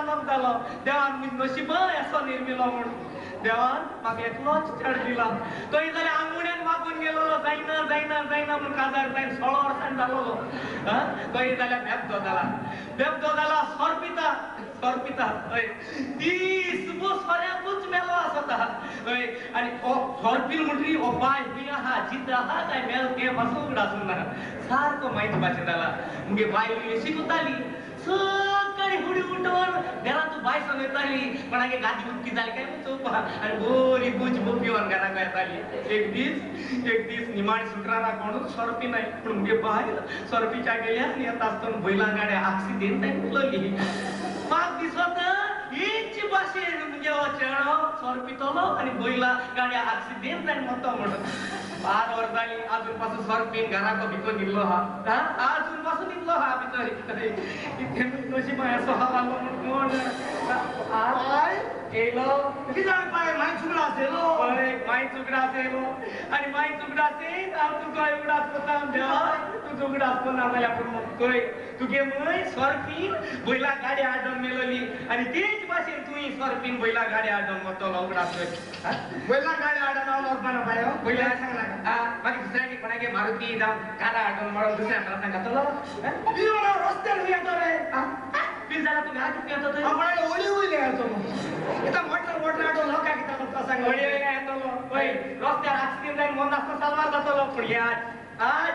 रानात जालो देवान मी नशीब असो निर्मिलो म्हणून देवान म्हाका एकलोच चड दिला तोय जाल्यार आंगुण्यान मागून गेलोलो जायना जायना जायना म्हणून काजार जायन 16 वर्सांनी जालोलो तोय जाल्यार बेबदो जाला सोरपिता हय 30 सोऱ्याकूच मेलो आसता हय आनी ओ सोरपील म्हणटरी ओ बाय हुंय आहा जित आहा काय मेल ते बसूंक डासून ना सारको माहीत भाशेन जाला मुगे बायल शिकताली सकाळी फुडी उठोन घरात तू बाय सांगताली कोणागे गादी उक्ती जाली काय चोपा आणि बोरी बुज बोपिवन घराक येताली एक दीस निमाणी सुकरारा कोण सोरपी नाही पण मुगे बाय सोरपीच्या गेल्या आणि येता आसतना बैला गाड्या ऍक्सिडेंट नाही उलली म्हाका दिसत हीच भाशेन मुगे हो चेडो सोरपितलो आणि बैला गाड्या ऍक्सिडेंट जायन मरतो म्हणून 12 वर्स जाली अजून पासून सोरपीन घराको भितर निघलो हा अजून पासून निघलो हा भितर इथे नशीब असो हा म्हणून आय केलो किती जाण पाय माय चुकला असेलो माय चुकला असेलो आणि माय चुकला असेल हांव तुका एवढाच कोता देवा तू चुकला असतो ना मला पूर्ण कळय तुगे मय सोरपीन बैला गाडी आडोन मेलोली आणि तेच भाशेन तुई सोरपीन बैला गाडी आडोन मरतलो उगडास बैला गाडी आडोन हांव मरपाना बाय बैला सांगला मागे दुसऱ्याने कोणागे मारुती जाऊन कारा आडोन मळून दुसऱ्या मला सांगतलो बिरोला रस्त्यावर येतो रे पीर झाला तू गाडी येतो तर आपण ओळी ओळी येतो इथं मोटर आडो लोका किता म्हणता सांग ओळी ओळी येतो होय रस्त्यावर ऍक्सिडेंट जाईन मोन असता सालवार जातो पण आज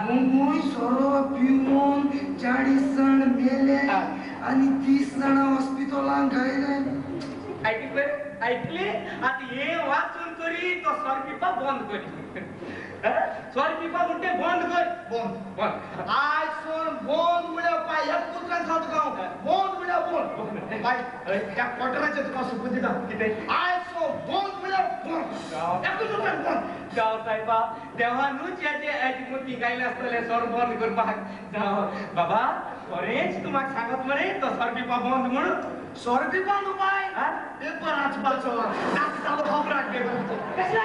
मुंबई सर्व पिऊन 40 जण मेले आणि 30 जण हॉस्पिटलांत घायले ऐकले आता हे वाचून करी तो सोरपिपा बंद करी सोरपिपा म्हणते बंद कर बंद आय सोन बोन मुळे पाय एक पुत्रान खात गाव बोन मुळे बोन पाय त्या कोटराचे तुका सुपती दा किते आय सो बोन मुळे बोन एक पुत्रान बोन जाव साहेबा देवानूच याची मोठी गायले असतले सोर बंद करपाक जाव बाबा खरेंच तू म्हाका सांगत मरे तो सोरपिपा बंद म्हणून सोरपिपा नु पाय पेपर वाचपाचो नाच चालू खबराक गेलो कशा